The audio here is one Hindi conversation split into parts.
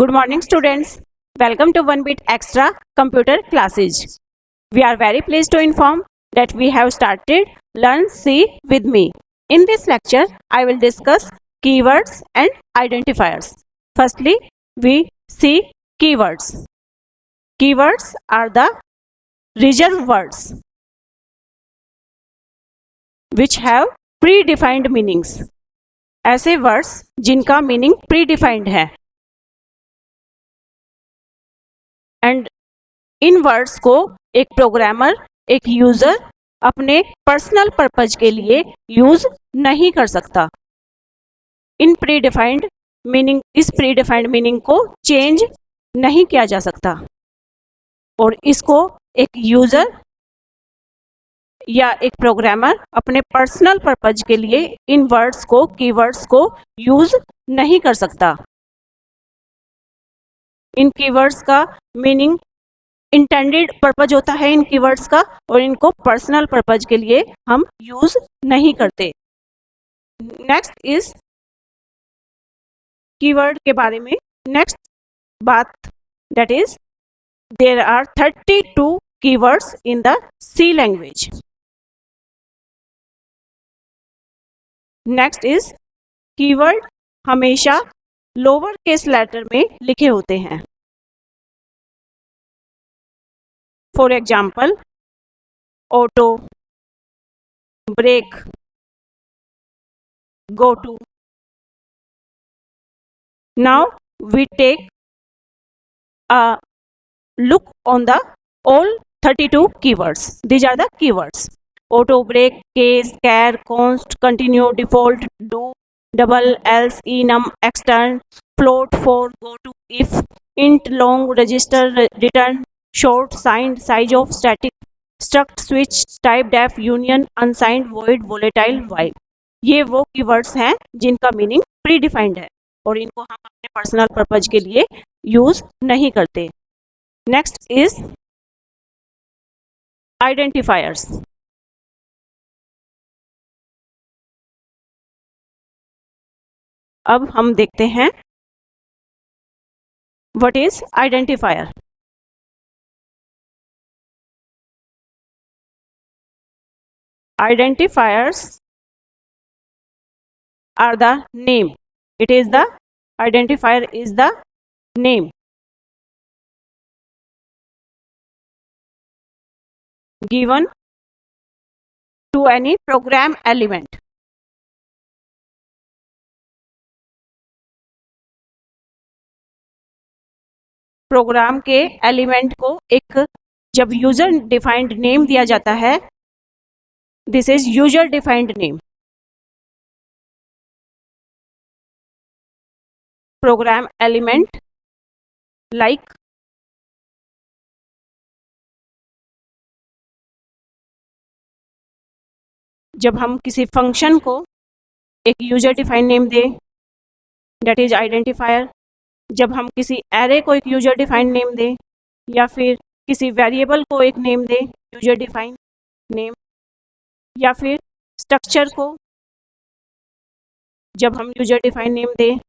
Good morning, students. Welcome to One Bit Extra Computer Classes. We are very pleased to inform that we have started Learn C with me. In this lecture, I will discuss keywords and identifiers. Firstly, we see keywords. Keywords are the reserved words which have predefined meanings. ऐसे वर्ड्स जिनका मीनिंग प्रीडिफाइंड है एंड इन वर्ड्स को एक प्रोग्रामर, एक यूजर अपने पर्सनल पर्पज के लिए यूज नहीं कर सकता. इस प्रीडिफाइंड मीनिंग को चेंज नहीं किया जा सकता और इसको एक यूजर या एक प्रोग्रामर अपने पर्सनल पर्पज के लिए इन वर्ड्स को, कीवर्ड्स को यूज नहीं कर सकता. इन कीवर्ड्स का मीनिंग इंटेंडेड पर्पज होता है इन कीवर्ड्स का, और इनको पर्सनल पर्पज के लिए हम यूज नहीं करते. नेक्स्ट इज कीवर्ड के बारे में नेक्स्ट बात, that is there are 32 keywords in the C language. Next is keyword हमेशा लोअर केस लेटर में लिखे होते हैं. For example, auto, break, go to. Now we take a look on the all 32 keywords. These are the keywords: auto, brake, case, care, const, continue, default, do, double, else, enum, extern, float, for, go to, if, int, long, register, return, short, signed, size of, static, struct, switch, type, def, union, unsigned, void, volatile, while. ये वो keywords हैं जिनका मीनिंग प्रीडिफाइंड है और इनको हम अपने पर्सनल पर्पज के लिए यूज नहीं करते. Next is identifiers. अब हम देखते हैं what is identifier. Identifiers are the name. It is the identifier is the name given to any program element. Program के एलिमेंट को एक जब यूजर डिफाइंड नेम दिया जाता है, this is user defined name. Program element like जब हम किसी फंक्शन को एक यूजर डिफाइंड नेम दें, दैट इज आइडेंटिफायर. जब हम किसी एरे को एक यूजर डिफाइंड नेम दें या फिर किसी वेरिएबल को एक नेम दें, यूजर डिफाइंड नेम, या फिर स्ट्रक्चर को जब हम यूजर डिफाइंड नेम दें,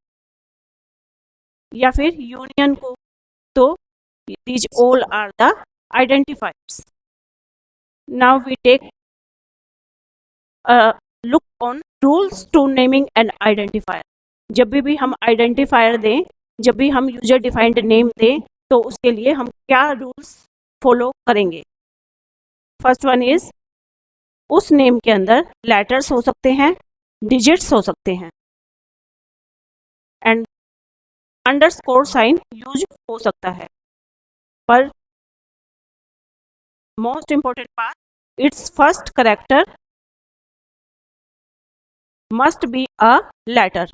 या फिर यूनियन को, तो these all are the identifiers. Now we take look on rules to naming an identifier. जब भी हम आइडेंटिफायर दें, जब भी हम यूजर डिफाइंड नेम दें, तो उसके लिए हम क्या रूल्स फॉलो करेंगे. फर्स्ट वन इज उस नेम के अंदर लेटर्स हो सकते हैं, डिजिट्स हो सकते हैं, एंड अंडरस्कोर साइन यूज हो सकता है. पर most important part, it's first character must be a letter.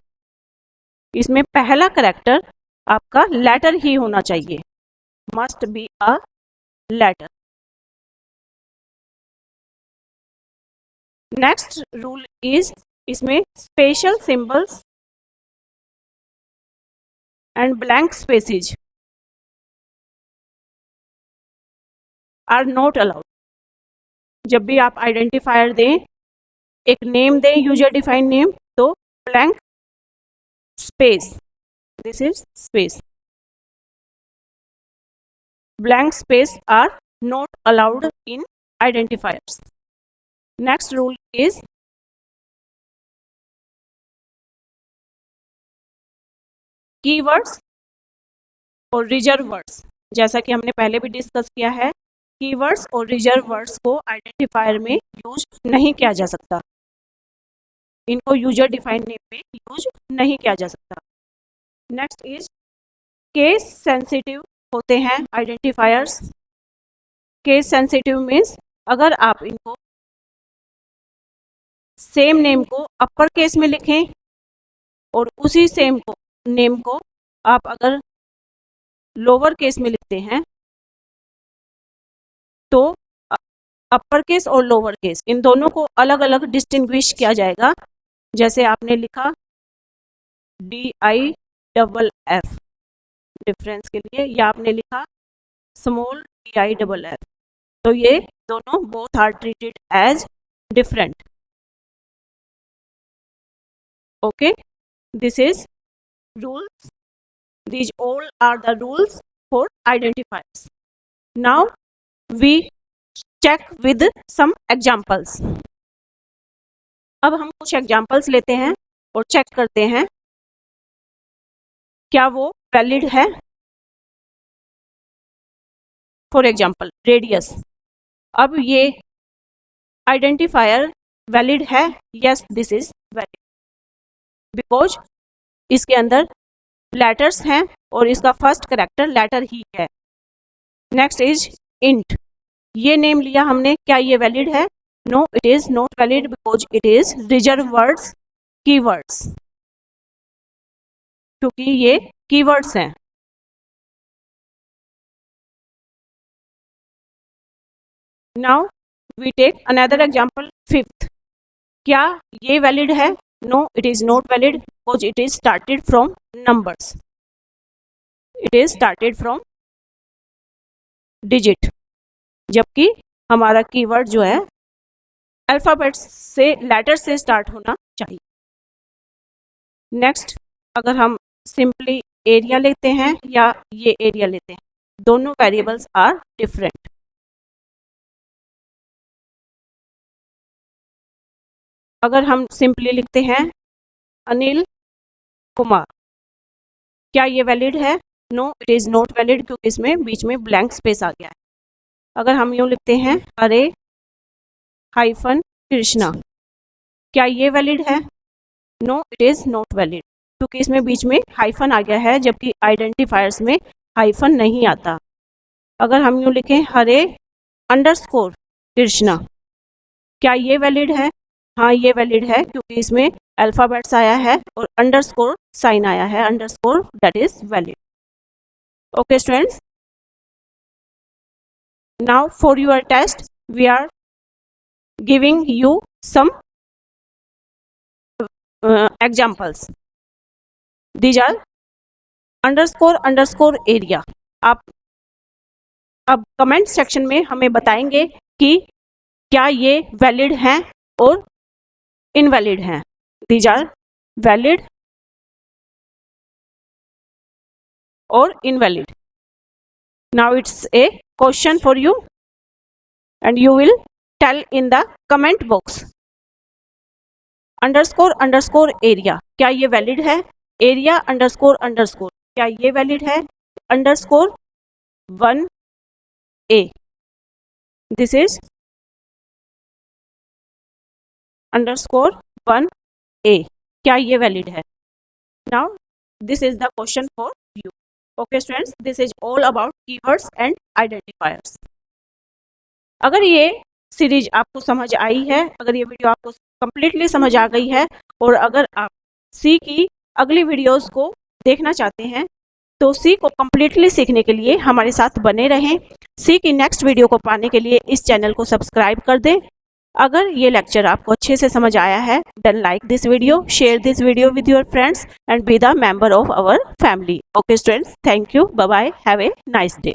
इसमें पहला कैरेक्टर आपका लेटर ही होना चाहिए. Must be a letter. Next rule is, इसमें special symbols and blank spaces are not allowed. जब भी आप आइडेंटिफायर दें, एक नेम दें यूजर डिफाइंड नेम, तो blank space, this is space, blank space are not allowed in identifiers. Next rule is keywords और रिजर्व वर्ड्स। जैसा कि हमने पहले भी डिस्कस किया है, कीवर्ड्स और रिजर्व वर्ड्स को आइडेंटिफायर में यूज नहीं किया जा सकता, इनको यूजर डिफाइंड नेम में यूज नहीं किया जा सकता। नेक्स्ट इज केस सेंसिटिव होते हैं आइडेंटिफायर्स। केस सेंसिटिव मीन्स अगर आप इनको सेम नेम को अपर केस में लिखें और उसी सेम को नेम को आप अगर लोअर केस में लिखते हैं तो अपर केस और लोअर केस इन दोनों को अलग अलग डिस्टिंग्विश किया जाएगा। जैसे आपने लिखा DIFF डिफरेंस के लिए, या आपने लिखा स्मॉल DIFF, तो ये दोनों both are treated as different. Okay, this is rules, these all are the rules for identifiers. Now we check with some examples. अब हम कुछ एग्जाम्पल्स लेते हैं और चेक करते हैं क्या वो वैलिड है। फॉर एग्जाम्पल रेडियस, अब ये आइडेंटिफायर वैलिड है? Yes, this is valid because इसके अंदर लेटर्स हैं और इसका फर्स्ट कैरेक्टर लेटर ही है। नेक्स्ट इज इंट, ये नेम लिया हमने, क्या ये वैलिड है? No, it is not valid because it is reserve words, keywords, क्योंकि ये कीवर्ड्स हैं। Now we take another example, fifth, क्या ये वैलिड है? No, it is not valid because it is started from numbers, it is started from digit, जबकि हमारा कीवर्ड जो है अल्फाबेट से, लेटर से स्टार्ट होना चाहिए। नेक्स्ट, अगर हम सिंपली एरिया लेते हैं या ये एरिया लेते हैं, दोनों वेरिएबल्स आर डिफरेंट। अगर हम सिंपली लिखते हैं अनिल कुमार, क्या ये वैलिड है? No, it is not valid क्योंकि इसमें बीच में ब्लैंक स्पेस आ गया है। अगर हम यूँ लिखते हैं हरे हाइफन कृष्णा, क्या ये वैलिड है? No, it is not valid क्योंकि इसमें बीच में हाइफन आ गया है, जबकि आइडेंटिफायर्स में हाइफन नहीं आता। अगर हम यूँ लिखें हरे अंडरस्कोर कृष्णा, क्या ये वैलिड है? हाँ, ये वैलिड है क्योंकि इसमें अल्फाबेट्स आया है और अंडरस्कोर साइन आया है, underscore, that is valid. Okay students, now for your test we are giving you some examples. These are underscore underscore area. आप अब कमेंट सेक्शन में हमें बताएंगे कि क्या ये वैलिड हैं और इनवैलिड हैं। दीज आर वैलिड और invalid. Now it's a question for you and you will tell in the comment box. Underscore underscore area, क्या ये वैलिड है? एरिया अंडरस्कोर अंडरस्कोर, क्या ये वैलिड है? Underscore 1A, this is underscore 1A, क्या ये वैलिड है? Now this is the question for you. Okay students, this is all about keywords and identifiers. अगर ये सीरीज आपको समझ आई है, अगर ये वीडियो आपको कंप्लीटली समझ आ गई है और अगर आप सी की अगली वीडियोस को देखना चाहते हैं तो सी को कंप्लीटली सीखने के लिए हमारे साथ बने रहें। सी की नेक्स्ट वीडियो को पाने के लिए इस चैनल को सब्सक्राइब कर दें। अगर ये लेक्चर आपको अच्छे से समझ आया है, then like this video, share this video with your friends and be the member of our family. Okay students, thank you, bye bye, have a nice day.